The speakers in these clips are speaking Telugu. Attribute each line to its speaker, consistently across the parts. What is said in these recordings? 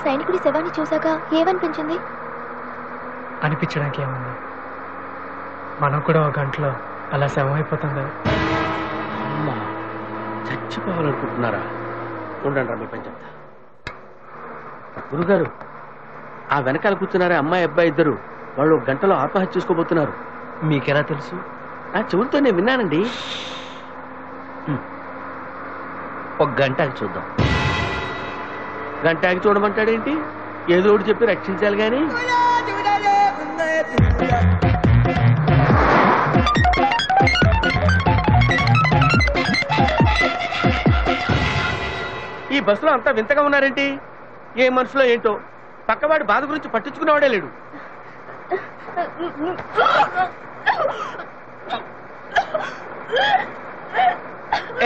Speaker 1: సైనికుడి శవాన్ని చూశాక ఏమనిపించింది?
Speaker 2: అనిపించడానికి ఏముంది, మనం కూడా ఒక గంటలో అలా శవం అయిపోతాం కదా.
Speaker 3: అమ్మా చచ్చిపోవాలనుకుంటున్నారా? ఉండండి మీ పని చెప్తా. గురుగారు, ఆ వెనకాల కూర్చున్నారే అమ్మాయి అబ్బాయి ఇద్దరు, వాళ్ళు ఒక గంటలో ఆత్మహత్య చేసుకోబోతున్నారు.
Speaker 2: మీకెలా తెలుసు?
Speaker 3: నా చెవులతో నేను విన్నానండి.
Speaker 4: ఒక గంట చూద్దాం.
Speaker 3: గంటకి చూడమంటాడేంటి? ఏదో ఒకటి చెప్పి రక్షించాలి గాని. ఈ బస్సులో అంతా వింతగా ఉన్నారేంటి? ఏ మనుషులో ఏంటో. పక్కవాడి బాధ గురించి పట్టించుకునేవాడే లేడు.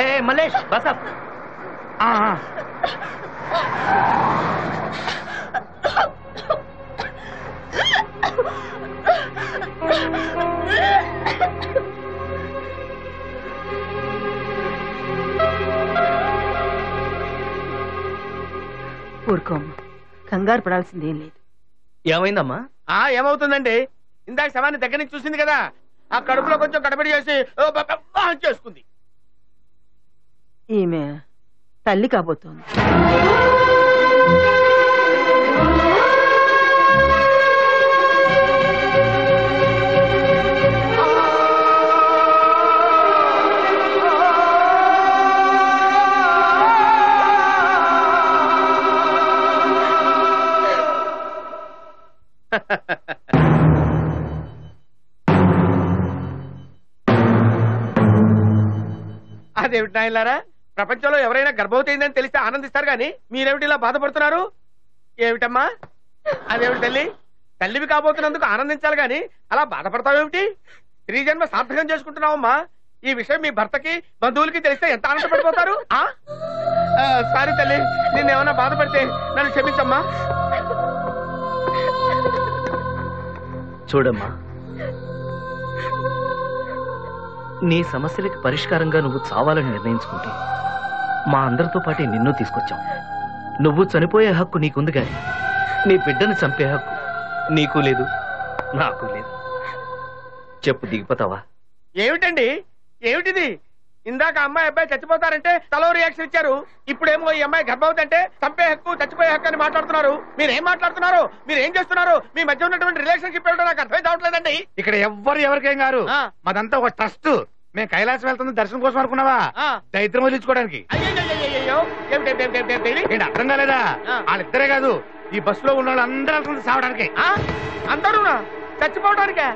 Speaker 4: ఏ మల్లేష్ బస్ అప్.
Speaker 5: ఊరుకోమ్మ, కంగారు పడాల్సిందేం లేదు.
Speaker 4: ఏమైందమ్మా?
Speaker 3: ఏమవుతుందండి, ఇందాక శవాన్ని దగ్గర నుంచి చూసింది కదా, ఆ కడుపులో కొంచెం గడబడి చేసి చేసుకుంది.
Speaker 5: ఈమె తల్లి కాబోతోంది.
Speaker 3: అదేమిటి నాయనలారా, ప్రపంచంలో ఎవరైనా గర్భవతి అయిందని తెలిస్తే ఆనందిస్తారు గాని మీరేమిటి ఇలా బాధపడుతున్నారు? ఏమిటమ్మా అదేమిటి తల్లి? తల్లివి కాబోతున్నందుకు ఆనందించాలి గాని అలా బాధపడతావేమిటి? స్త్రీ జన్మ సార్థకం చేసుకుంటున్నావమ్మా. ఈ విషయం మీ భర్తకి బంధువులకి తెలిస్తే ఎంత ఆనందపడిపోతారు. సారీ తల్లి, నిన్నేమన్నా బాధపడితే నన్ను క్షమించమ్మా.
Speaker 4: చూడమ్మా, నీ సమస్యలకి పరిష్కారంగా నువ్వు చావాలని నిర్ణయించుకుంటే మా అందరితో పాటే నిన్ను తీసుకొచ్చాం. నువ్వు చనిపోయే హక్కు నీకుంది కానీ నీ బిడ్డను చంపే హక్కు నీకు లేదు, నాకు లేదు. చెప్పు, దిగిపోతావా?
Speaker 3: ఏమిటండి ఏమిటిది? ఇందాక అమ్మాయి అబ్బాయి చచ్చిపోతారంటే తలో రియాక్షన్ ఇచ్చారు, ఇప్పుడేమో ఈ అమ్మాయి గర్భవతి అంటే చంపే హక్కు చచ్చిపోయే హక్కు అని మాట్లాడుతున్నారు. మీరేం మాట్లాడుతున్నారు? మీరేం చేస్తున్నారు? మీ మధ్య ఉన్నటువంటి రిలేషన్షిప్ ఏమిటో నాకు అర్థం కావట్లేదండి.
Speaker 6: ఇక్కడ ఎవరికేం గారు, మాదంతా ఒక ట్రస్ట్. మేము కైలాసం వెళ్తుంది దర్శనం కోసం అనుకున్నావా? దైత్రం వదిలించుకోవడానికి. ఏంటి అర్థం కాలేదా? వాళ్ళిద్దరే కాదు, ఈ బస్సులో ఉన్న వాళ్ళు అందరూ వెళ్తుంది సావడానికి.
Speaker 3: అందరూనా? చచ్చిపోవడానికే?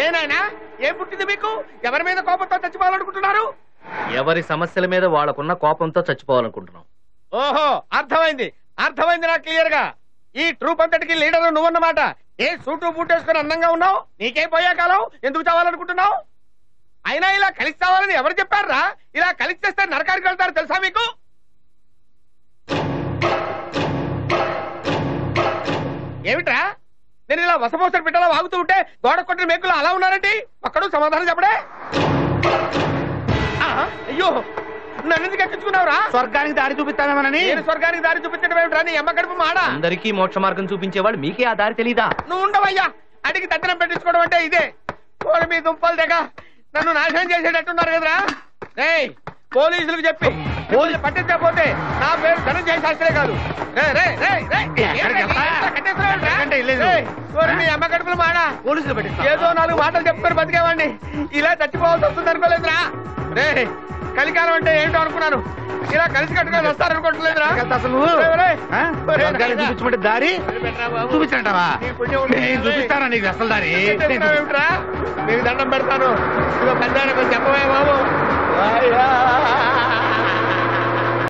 Speaker 3: ఏనాయనా ఏం పుట్టింది మీకు? ఎవరి మీద కోపంతో చచ్చిపోవాలనుకుంటున్నారు?
Speaker 4: ఎవరి సమస్యల మీద వాళ్ళకున్న కోపంతో చచ్చిపోవాలనుకుంటున్నాం.
Speaker 3: ఓహో, అర్థమైంది అర్థమైంది నాకు క్లియర్ గా. ఈ ట్రూప్ అంతటికి లీడర్ నువ్వన్నమాట. ఏ సూటు బూటేసుకుని అందంగా ఉన్నావు, నీకే పోయా కాలం, ఎందుకు చావాలనుకుంటున్నావు? అయినా ఇలా కలిసి చావాలని ఎవరు చెప్పారా? ఇలా కలిసి చేస్తే నరకానికి వెళ్తారు తెలుసా మీకు? ఏమిట్రా నేను ఇలా వసపోసరి బిడ్డలా వాగుతూ ఉంటే గోడ కొట్టిన మేకులు అలా ఉన్నారండి? ఒక్కడు సమాధానం చెప్పడే. అయ్యో, నన్ను ఎందుకు ఎక్కించుకున్నావురా?
Speaker 6: స్వర్గానికి దారి చూపిస్తామేమోనని.
Speaker 3: నేను స్వర్గానికి దారి చూపించడం ఏమిట్రా? నీ అమ్మ గడుపు మాడ.
Speaker 4: అందరికీ మోక్ష మార్గం చూపించేవాడు మీకే ఆ దారి తెలీదా?
Speaker 3: నువ్వు ఉండవయ్యా, అడిగి తగ్గనం పెట్టించుకోవడం అంటే ఇదే. పోలి మీ దుంపలు దగ్గర నన్ను నాశనం చేసేటట్టున్నారు కదరా. రేయ్, పోలీసులకు చెప్పి పోలీసులు పట్టించకపోతే నా పేరు ధనంజయ శాస్త్రే కాదు. మీ అమ్మ గడుపులు మాడా.
Speaker 6: పోలీసులు పెట్టిస్తా.
Speaker 3: ఏదో 4 మాటలు చెప్పుకొని బతికేవాడిని, ఇలా చచ్చిపోవాల్సి వస్తుంది అనుకోలేదురా. రే, కలికాలం అంటే ఏంటో అనుకున్నాను, ఇలా కలిసి కట్టుకొని వస్తారనుకోవట్లేదురా.
Speaker 6: చూపించమంటే దారి చూపించంటావా? చూపిస్తానా నీకు అసలు దారి?
Speaker 3: ఏమిట్రా, నీకు దండం పెడతాను. ఇదో పెద్ద చెప్పవే బాబు.